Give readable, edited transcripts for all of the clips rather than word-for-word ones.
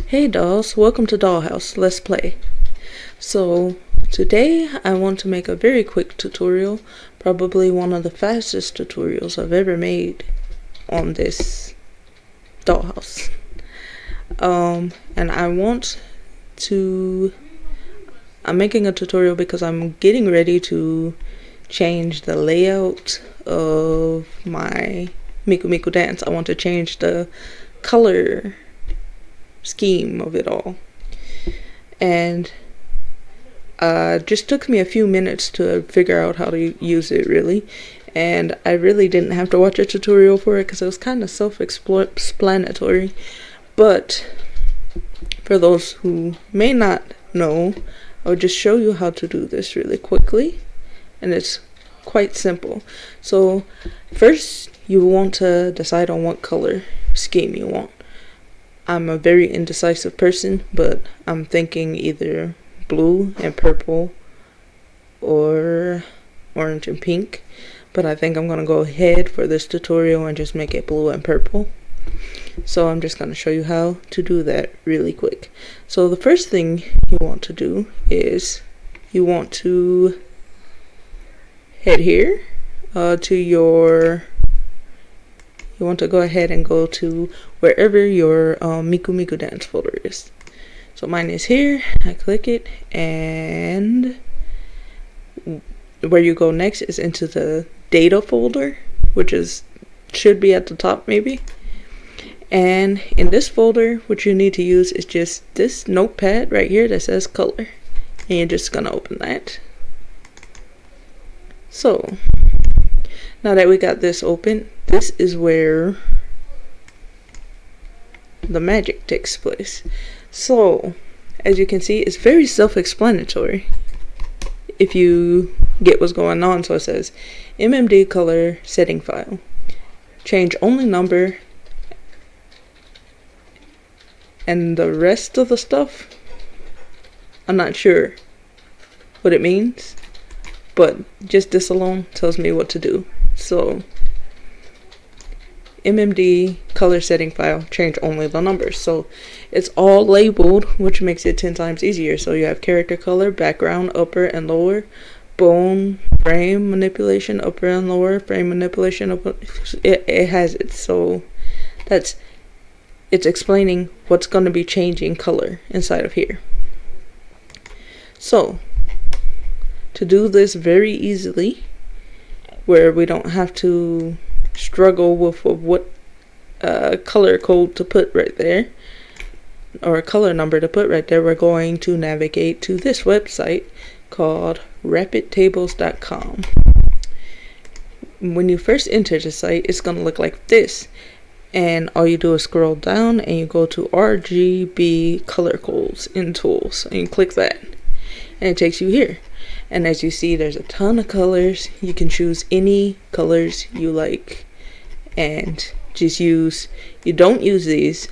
Hey dolls, welcome to Dollhouse, let's play. So today I want to make a very quick tutorial, probably one of the fastest tutorials I've ever made on this dollhouse. And I'm making a tutorial because I'm getting ready to change the layout of my Miku dance. I want to change the color scheme of it all, and just took me a few minutes to figure out how to use it really, and I really didn't have to watch a tutorial for it because it was kind of self-explanatory. But for those who may not know, I'll just show you how to do this really quickly, and it's quite simple. So first you want to decide on what color scheme you want. I'm a very indecisive person, but I'm thinking either blue and purple or orange and pink. But I think I'm going to go ahead for this tutorial and just make it blue and purple. So I'm just going to show you how to do that really quick. So the first thing you want to do is you want to head here you want to go ahead and go to wherever your Miku dance folder is. So mine is here. I click it, and where you go next is into the data folder, which should be at the top maybe. And in this folder, what you need to use is just this notepad right here that says color, and you're just gonna open that. So now that we got this open, this is where the magic takes place. So as you can see, it's very self-explanatory if you get what's going on. So it says MMD color setting file, change only number, and the rest of the stuff I'm not sure what it means, but just this alone tells me what to do. So MMD color setting file, change only the numbers. So it's all labeled, which makes it 10 times easier. So you have character color, background, upper and lower, bone, frame manipulation, upper and lower, frame manipulation, upper. It has it. So it's explaining what's going to be changing color inside of here. So to do this very easily, where we don't have to struggle with what color code to put right there, or a color number to put right there, we're going to navigate to this website called rapidtables.com. When you first enter the site, it's going to look like this, and all you do is scroll down and you go to RGB color codes in tools, and you click that, and it takes you here. And as you see, there's a ton of colors. You can choose any colors you like, and you don't use these,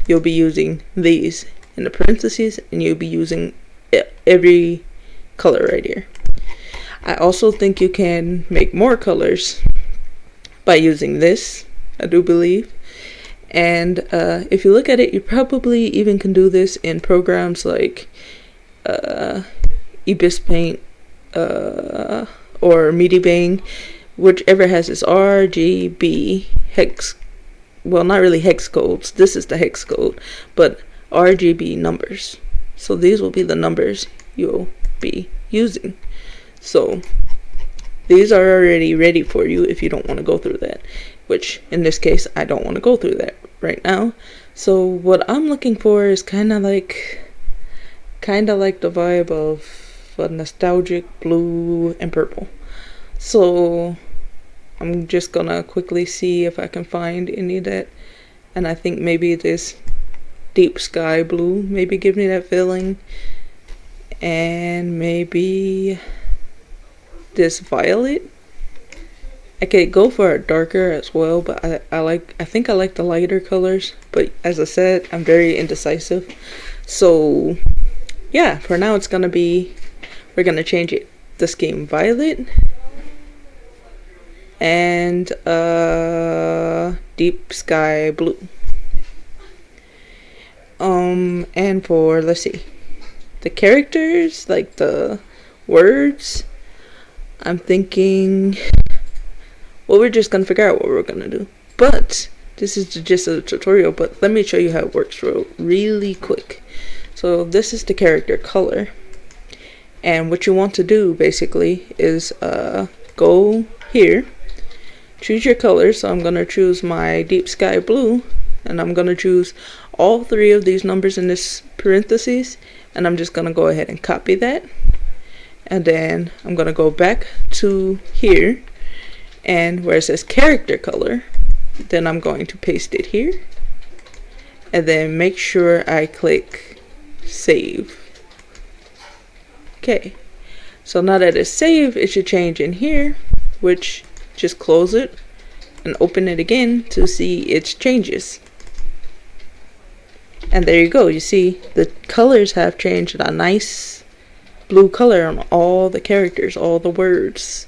you'll be using these in the parentheses, and you'll be using every color right here. I also think you can make more colors by using this, I do believe. And if you look at it, you probably even can do this in programs like Ibis Paint or Medibang, whichever has its RGB hex, well, not really hex codes, this is the hex code, but RGB numbers. So these will be the numbers you'll be using. So these are already ready for you if you don't want to go through that, which in this case I don't want to go through that right now. So what I'm looking for is kind of like the vibe of a nostalgic blue and purple. So I'm just gonna quickly see if I can find any of that, and I think maybe this deep sky blue maybe give me that feeling, and maybe this violet. I could go for a darker as well, but I think I like the lighter colors, but as I said, I'm very indecisive. So yeah, for now it's gonna be, we're gonna change it, the scheme violet and deep sky blue. And for, let's see, the characters, like the words, I'm thinking, well, we're just gonna figure out what we're gonna do. But this is just a tutorial, but let me show you how it works really quick. So this is the character color, and what you want to do basically is go here, choose your color. So I'm gonna choose my deep sky blue, and I'm gonna choose all three of these numbers in this parentheses, and I'm just gonna go ahead and copy that, and then I'm gonna go back to here, and where it says character color, then I'm going to paste it here, and then make sure I click save. Okay, so now that it's saved, it should change in here, which just close it and open it again to see its changes. And there you go, you see the colors have changed, a nice blue color on all the characters, all the words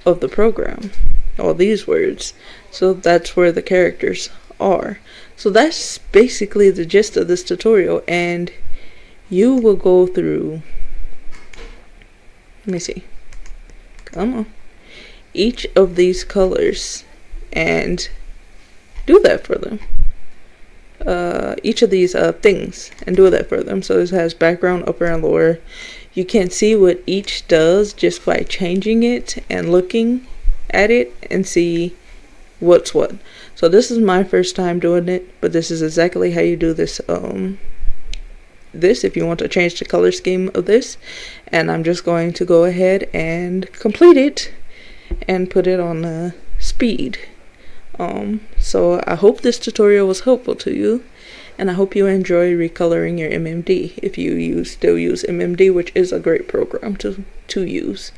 of the program, all these words. So that's where the characters are. So that's basically the gist of this tutorial, and you will go through, let me see, come on, each of these colors and do that for them. Each of these things and do that for them. So this has background, upper and lower. You can see what each does just by changing it and looking at it and see what's what. So this is my first time doing it, but this is exactly how you do this. This, if you want to change the color scheme of this, and I'm just going to go ahead and complete it and put it on speed. So I hope this tutorial was helpful to you, and I hope you enjoy recoloring your MMD if you still use MMD, which is a great program to use.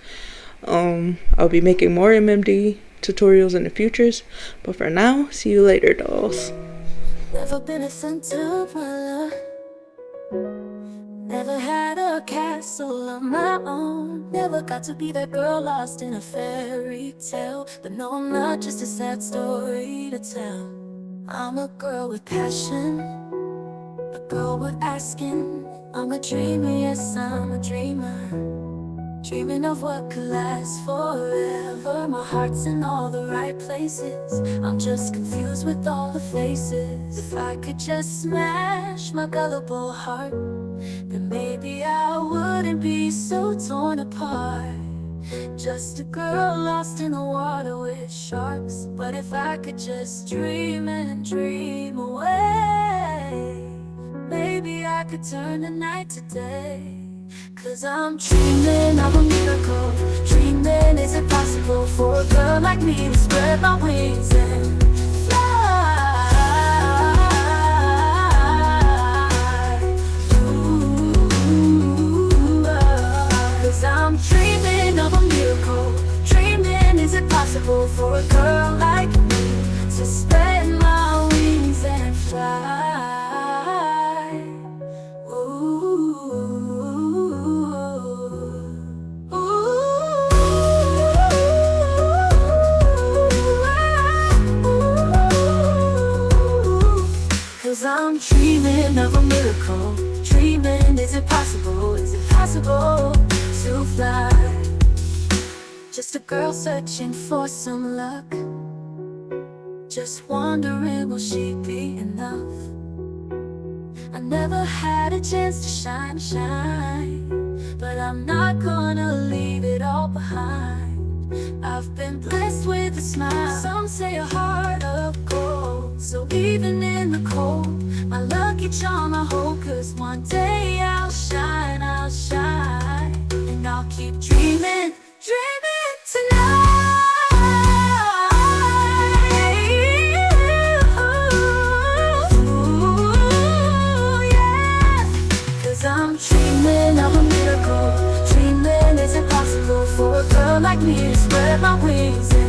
I'll be making more MMD tutorials in the futures, but for now, see you later, dolls. Never been a Cinderella, never had a castle of my own, never got to be that girl lost in a fairy tale. But no, I'm not just a sad story to tell. I'm a girl with passion, a girl with asking. I'm a dreamer, yes, I'm a dreamer, dreaming of what could last forever. My heart's in all the right places, I'm just confused with all the faces. If I could just smash my gullible heart, then maybe I wouldn't be so torn apart. Just a girl lost in the water with sharks. But if I could just dream and dream away, maybe I could turn the night to day. 'Cause I'm dreaming of a miracle, dreaming is it possible for a girl like me to spread my wings and fly. Ooh, 'cause I'm dreaming of a miracle, dreaming is it possible for a girl like me to spread my wings and fly. I'm dreaming of a miracle, dreaming, is it possible to fly? Just a girl searching for some luck, just wondering will she be enough? I never had a chance to shine, but I'm not gonna leave it all behind. I've been blessed with a smile, some say a heart of gold. So even in the cold, my lucky charm I hold. 'Cause one day I'll shine, and I'll keep dreaming, dreaming tonight. Ooh, yeah. 'Cause I'm dreaming of a miracle, dreaming is it possible for a girl like me to spread my wings and